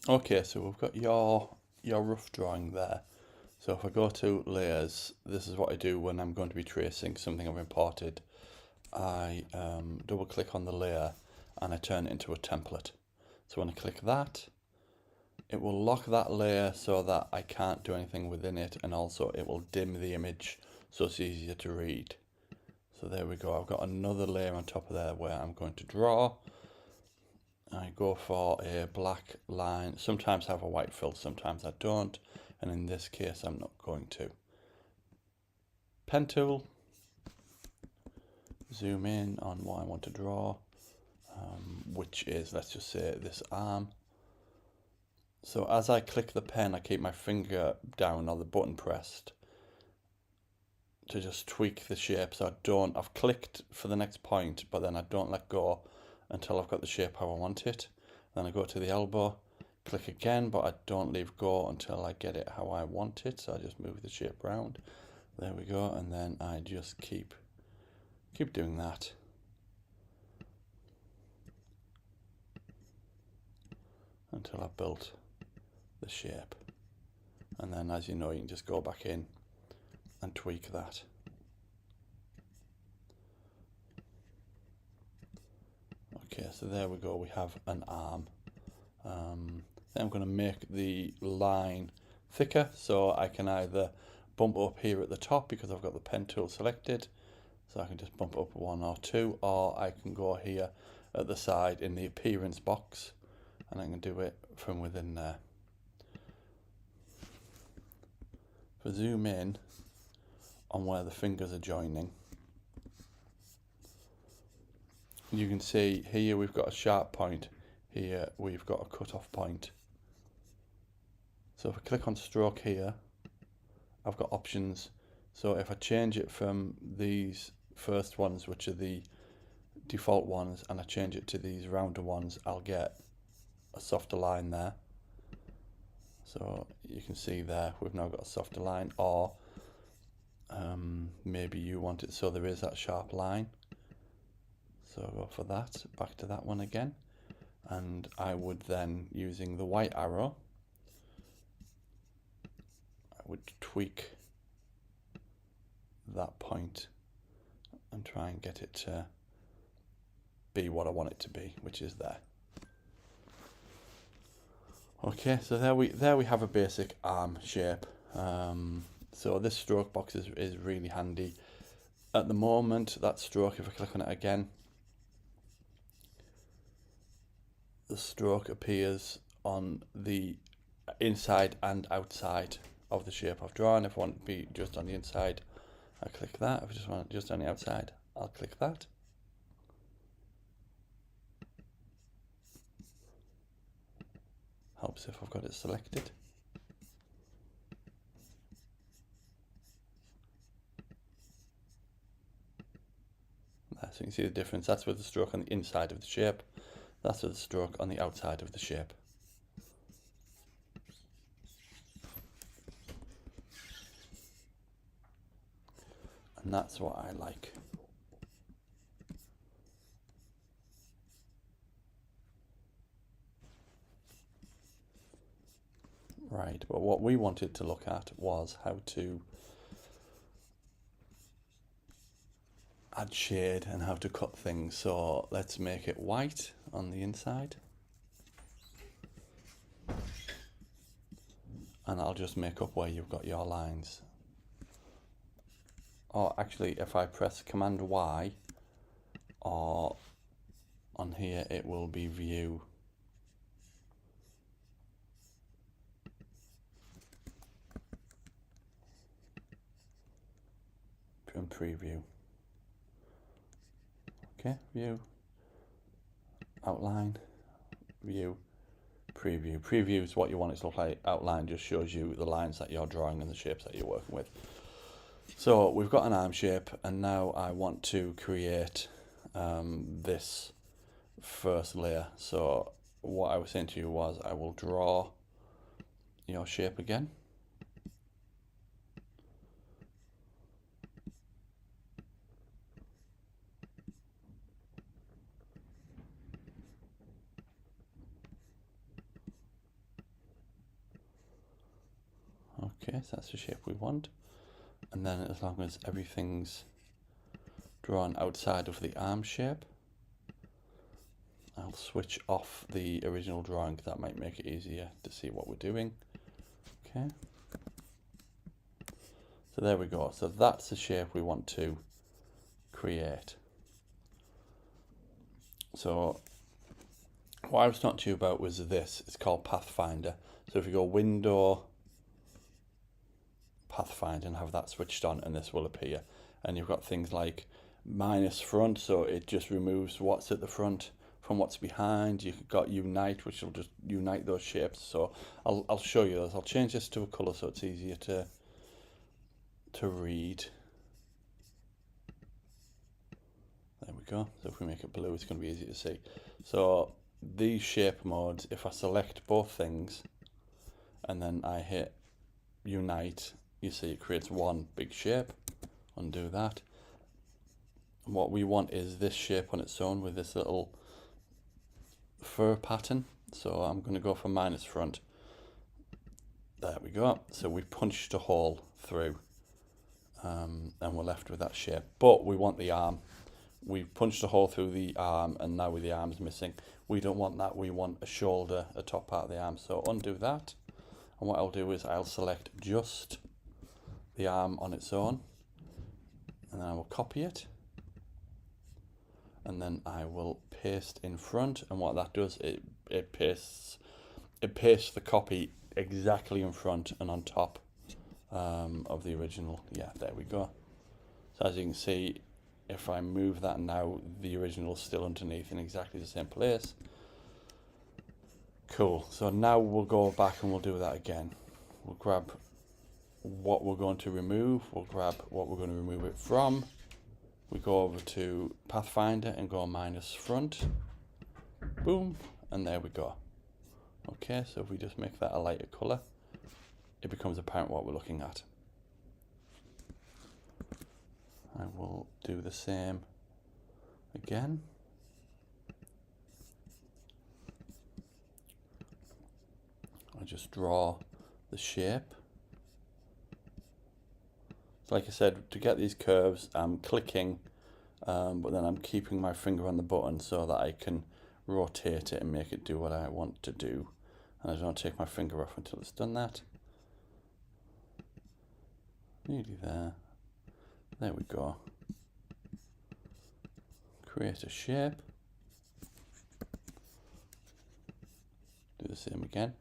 Okay, so we've got your rough drawing there. So if I go to layers, this is what I do when I'm going to be tracing something I've imported. I double click on the layer and I turn it into a template. So when I click that, it will lock that layer so that I can't do anything within it, and also it will dim the image so it's easier to read. So there we go, I've got another layer on top of there where I'm going to draw. I go for a black line. Sometimes I have a white fill, sometimes I don't, and in this case I'm not going to. Pen tool, zoom in on what I want to draw, which is, let's just say, this arm. So as I click the pen, I keep my finger down or the button pressed to just tweak the shape. So I've clicked for the next point, but then I don't let go until I've got the shape how I want it. Then I go to the elbow, click again, but I don't leave go until I get it how I want it. So I just move the shape around. There we go, and then I just keep doing that. Until I've built the shape. And then, as you know, you can just go back in and tweak that. Okay, so there we go, we have an arm. Then I'm going to make the line thicker, so I can either bump up here at the top because I've got the pen tool selected, so I can just bump up one or two, or I can go here at the side in the appearance box and I can do it from within there. If I zoom in on where the fingers are joining, you can see here we've got a sharp point, here we've got a cut-off point. So if I click on stroke here, I've got options. So if I change it from these first ones, which are the default ones, and I change it to these rounder ones, I'll get a softer line there. So you can see there we've now got a softer line, or maybe you want it so there is that sharp line. So I'll go for that, back to that one again, and I would then, using the white arrow, I would tweak that point and try and get it to be what I want it to be, which is there. Okay, so there we have a basic arm shape. So this stroke box is really handy. At the moment, that stroke, if I click on it again, the stroke appears on the inside and outside of the shape I've drawn. If I want it to be just on the inside, I click that. If I just want it just on the outside, I'll click that. Helps if I've got it selected. There, so you can see the difference. That's with the stroke on the inside of the shape. That's with the stroke on the outside of the shape. And that's what I like. Right, but what we wanted to look at was how to add shade and how to cut things. So let's make it white on the inside. And I'll just make up where you've got your lines. Or actually, if I press Command Y, or on here it will be View. And Preview. Okay, View, Outline, View, Preview. Preview is what you want it to look like. Outline just shows you the lines that you're drawing and the shapes that you're working with. So we've got an arm shape, and now I want to create this first layer. So what I was saying to you was I will draw your shape again. Okay, so that's the shape we want. And then as long as everything's drawn outside of the arm shape, I'll switch off the original drawing because that might make it easier to see what we're doing. Okay. So there we go. So that's the shape we want to create. So what I was talking to you about was this. It's called Pathfinder. So if you go Window, Pathfinder, and have that switched on, and this will appear. And you've got things like minus front, so it just removes what's at the front from what's behind. You've got unite, which will just unite those shapes. So I'll show you those. I'll change this to a color so it's easier to read. There we go. So if we make it blue, it's going to be easy to see. So these shape modes, if I select both things and then I hit unite, you see it creates one big shape. Undo that. And what we want is this shape on its own with this little fur pattern. So I'm going to go for minus front. There we go. So we punched a hole through and we're left with that shape. But we want the arm. We've punched a hole through the arm and now with the arms missing. We don't want that. We want a shoulder, a top part of the arm. So undo that. And what I'll do is I'll select just the arm on its own. And then I will copy it. And then I will paste in front. And what that does, it pastes the copy exactly in front and on top of the original. Yeah, there we go. So as you can see, if I move that now, the original is still underneath in exactly the same place. Cool. So now we'll go back and we'll do that again. We'll grab what we're going to remove. We'll grab what we're going to remove it from. We go over to Pathfinder and go minus front. Boom. And there we go. Okay, so if we just make that a lighter color, it becomes apparent what we're looking at. I will do the same again. I just draw the shape. So like I said, to get these curves, I'm clicking, but then I'm keeping my finger on the button so that I can rotate it and make it do what I want to do. And I don't take my finger off until it's done that. Nearly there. There we go. Create a shape. Do the same again.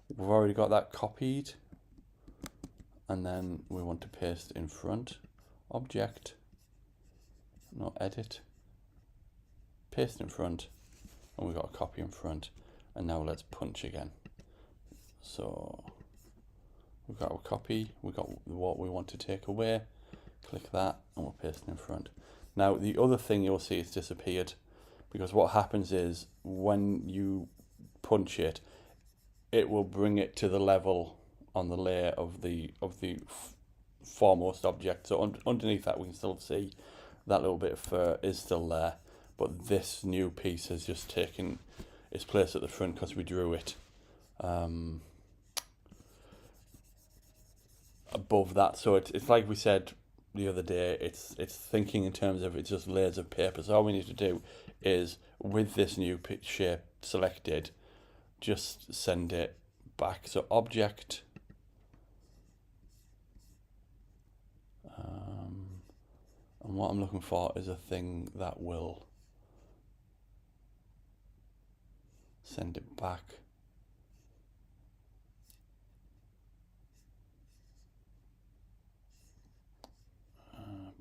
We've already got that copied. And then we want to paste in front. Object. No, edit. Paste in front. And we've got a copy in front. And now let's punch again. So we've got our copy. We've got what we want to take away. Click that and we'll paste it in front. Now the other thing you'll see is disappeared, because what happens is when you punch it, it will bring it to the level on the layer of the foremost object. So underneath that we can still see that little bit of fur is still there, but this new piece has just taken its place at the front because we drew it above that. So it's like we said the other day, it's thinking in terms of it's just layers of paper. So all we need to do is, with this new shape selected, just send it back. So object, and what I'm looking for is a thing that will send it back.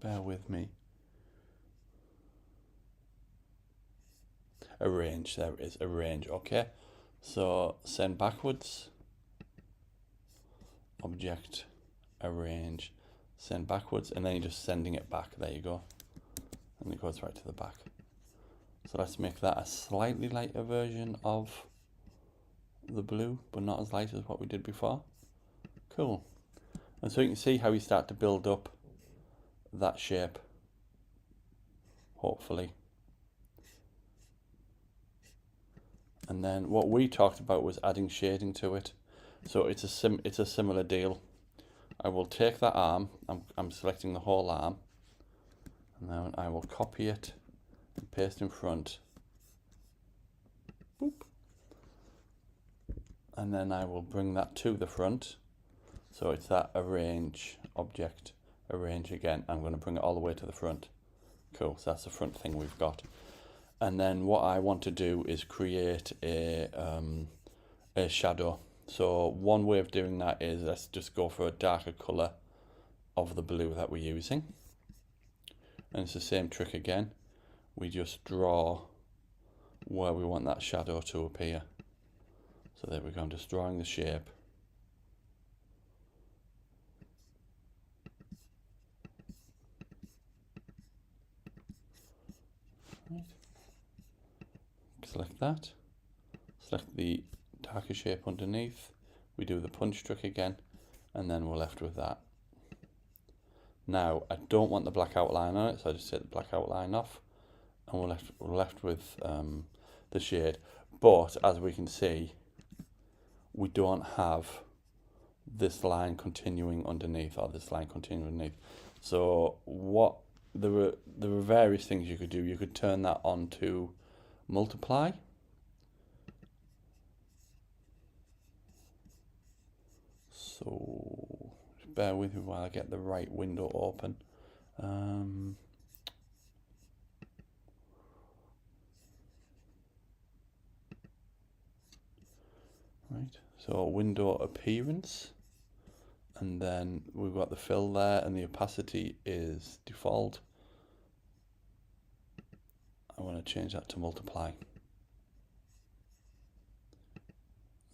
Bear with me. Arrange, there it is, arrange, okay. So send backwards, object, arrange, send backwards, and then you're just sending it back, there you go. And it goes right to the back. So let's make that a slightly lighter version of the blue, but not as light as what we did before. Cool. And so you can see how you start to build up that shape, hopefully. And then what we talked about was adding shading to it. So it's a similar deal. I will take that arm, I'm selecting the whole arm, and then I will copy it and paste in front. Boop. And then I will bring that to the front. So it's that arrange object, arrange again. I'm going to bring it all the way to the front. Cool, so that's the front thing we've got. And then what I want to do is create a shadow. So one way of doing that is let's just go for a darker colour of the blue that we're using. And it's the same trick again. We just draw where we want that shadow to appear. So there we go, I'm just drawing the shape. Right. Select that. Select the darker shape underneath. We do the punch trick again, and then we're left with that. Now, I don't want the black outline on it, so I just take the black outline off, and we're left with the shade. But as we can see, we don't have this line continuing underneath, or this line continuing underneath. So what there were various things you could do. You could turn that on to multiply. So just bear with me while I get the right window open. Right, so window appearance, and then we've got the fill there, and the opacity is default. I want to change that to multiply.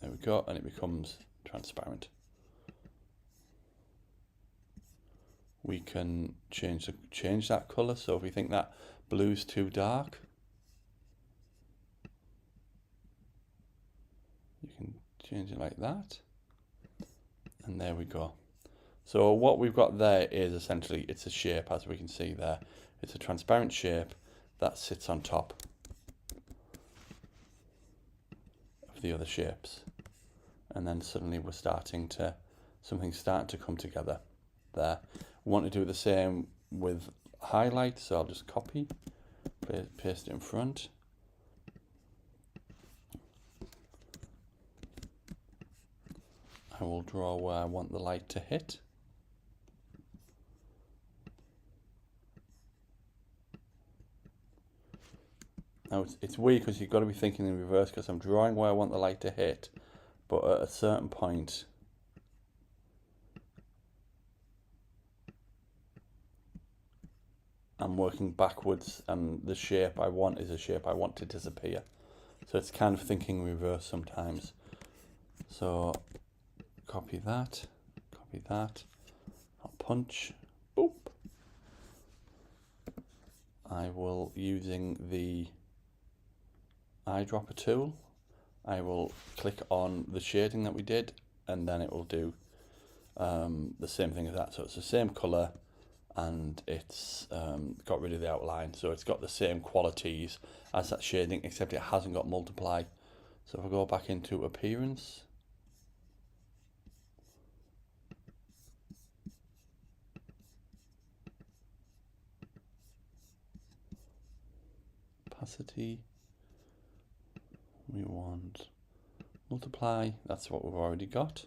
There we go, and it becomes transparent. We can change that colour. So if we think that blue's too dark, you can change it like that, and there we go. So what we've got there is essentially, it's a shape, as we can see there. It's a transparent shape that sits on top of the other shapes, and then suddenly we're something's starting to come together there. We want to do the same with highlight, so I'll just copy, paste it in front. I will draw where I want the light to hit. Now it's weird because you've got to be thinking in reverse, because I'm drawing where I want the light to hit, but at a certain point I'm working backwards, and the shape I want is a shape I want to disappear. So it's kind of thinking reverse sometimes. So copy that, I'll punch, boop. I will, using the eyedropper tool, I will click on the shading that we did, and then it will do the same thing as that. So it's the same colour, and it's got rid of the outline, so it's got the same qualities as that shading, except it hasn't got multiply. So if I go back into appearance, opacity, we want multiply, that's what we've already got.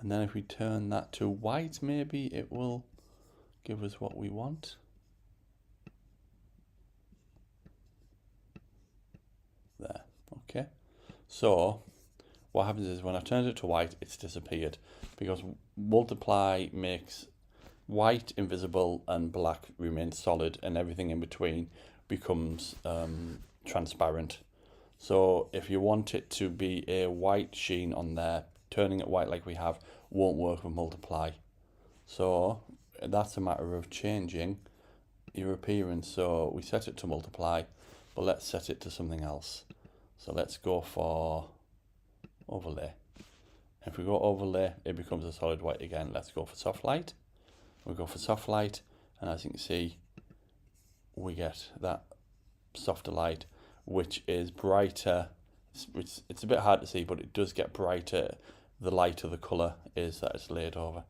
And then if we turn that to white, maybe it will give us what we want. There, okay. So what happens is when I turned it to white, it's disappeared, because multiply makes white invisible and black remains solid, and everything in between becomes transparent. So if you want it to be a white sheen on there, turning it white like we have won't work with multiply. So that's a matter of changing your appearance. So we set it to multiply, but let's set it to something else. So let's go for overlay. If we go overlay, it becomes a solid white again. Let's go for soft light. We go for soft light, and as you can see, we get that softer light, which is brighter. It's a bit hard to see, but it does get brighter the lighter the colour is that it's laid over.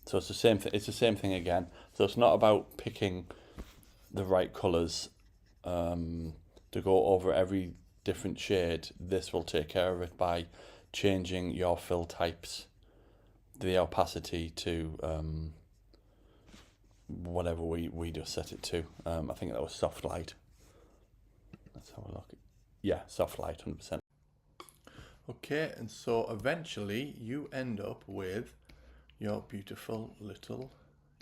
So it's the same thing. It's the same thing again. So it's not about picking the right colors to go over every different shade. This will take care of it by changing your fill types, the opacity to whatever we just set it to. I think that was soft light. Let's have a look. Yeah, soft light, 100%. Okay, and so eventually you end up with your beautiful little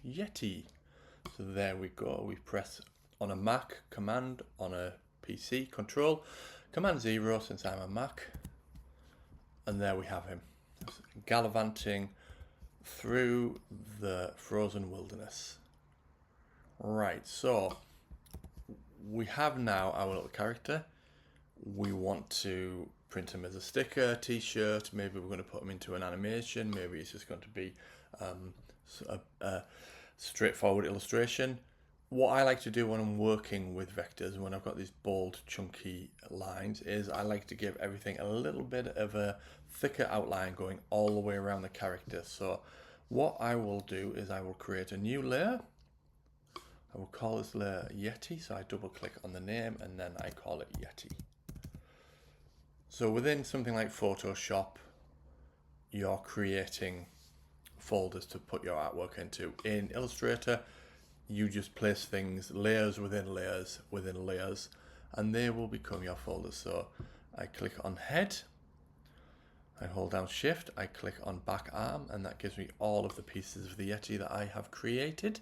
Yeti. So there we go. We press on a Mac command, on a PC control, command 0 since I'm a Mac, and there we have him, gallivanting through the frozen wilderness. Right, so we have now our little character. We want to print him as a sticker, t-shirt, maybe we're going to put him into an animation, maybe it's just going to be a straightforward illustration. What I like to do when I'm working with vectors, when I've got these bold, chunky lines, is I like to give everything a little bit of a thicker outline going all the way around the character. So what I will do is I will create a new layer. I will call this layer Yeti, so I double click on the name and then I call it Yeti. So within something like Photoshop, you're creating folders to put your artwork into. In Illustrator, you just place things, layers within layers within layers, and they will become your folders. So I click on head, I hold down shift, I click on back arm, and that gives me all of the pieces of the Yeti that I have created.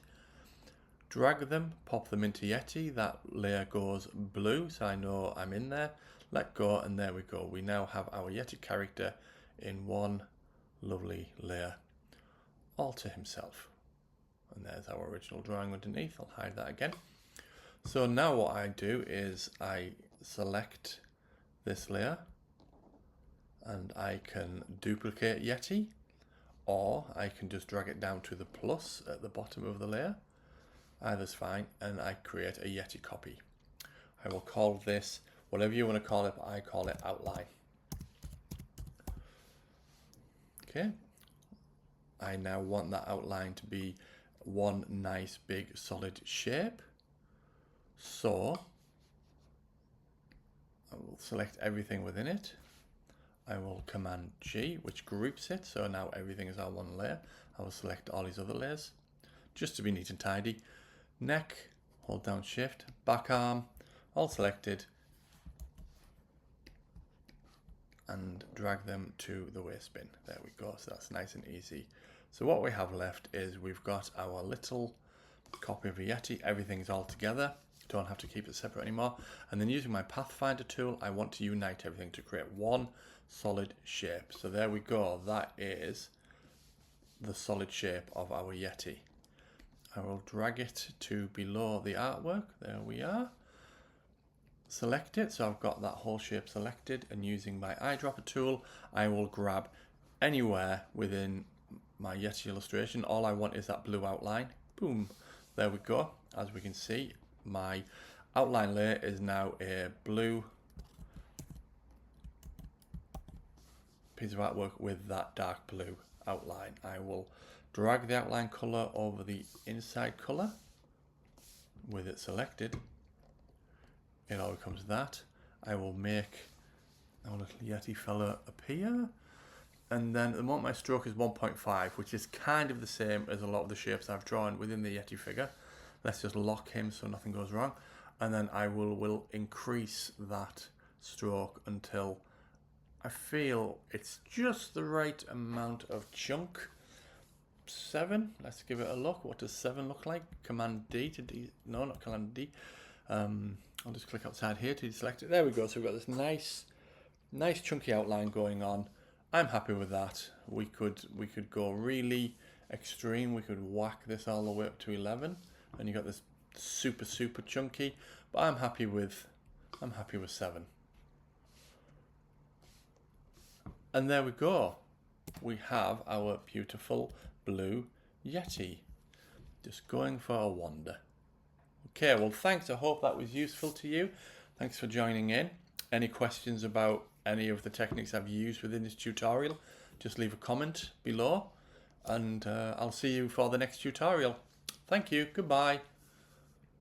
Drag them, pop them into Yeti, that layer goes blue, so I know I'm in there. Let go, and there we go. We now have our Yeti character in one lovely layer, all to himself. And there's our original drawing underneath. I'll hide that again. So now what I do is I select this layer and I can duplicate Yeti, or I can just drag it down to the plus at the bottom of the layer. Either's fine, and I create a Yeti copy. I will call this whatever you want to call it, but I call it outline. Okay. I now want that outline to be one nice big solid shape. So I will select everything within it. I will command G, which groups it. So now everything is on one layer. I will select all these other layers just to be neat and tidy. Neck, hold down shift, back arm, all selected, and drag them to the waste bin. There we go. So that's nice and easy. So what we have left is we've got our little copy of a Yeti. Everything's all together. Don't have to keep it separate anymore. And then using my Pathfinder tool, I want to unite everything to create one solid shape. So there we go. That is the solid shape of our Yeti. I will drag it to below the artwork. There we are. Select it. So I've got that whole shape selected, and using my eyedropper tool, I will grab anywhere within my Yeti illustration. All I want is that blue outline. Boom. There we go. As we can see, my outline layer is now a blue piece of artwork with that dark blue outline. I will drag the outline color over the inside color with it selected. It all becomes that. I will make our little Yeti fella appear. And then at the moment my stroke is 1.5, which is kind of the same as a lot of the shapes I've drawn within the Yeti figure. Let's just lock him so nothing goes wrong. And then I will increase that stroke until I feel it's just the right amount of chunk. 7, let's give it a look. What does 7 look like? Command D to D, no, not Command D. I'll just click outside here to deselect it. There we go. So we've got this nice chunky outline going on. I'm happy with that. We could go really extreme. We could whack this all the way up to 11, and you got this super chunky. But I'm happy with 7. And there we go. We have our beautiful blue Yeti, just going for a wander. Okay, well thanks. I hope that was useful to you. Thanks for joining in. Any questions about any of the techniques I've used within this tutorial, just leave a comment below. and I'll see you for the next tutorial. Thank you. Goodbye.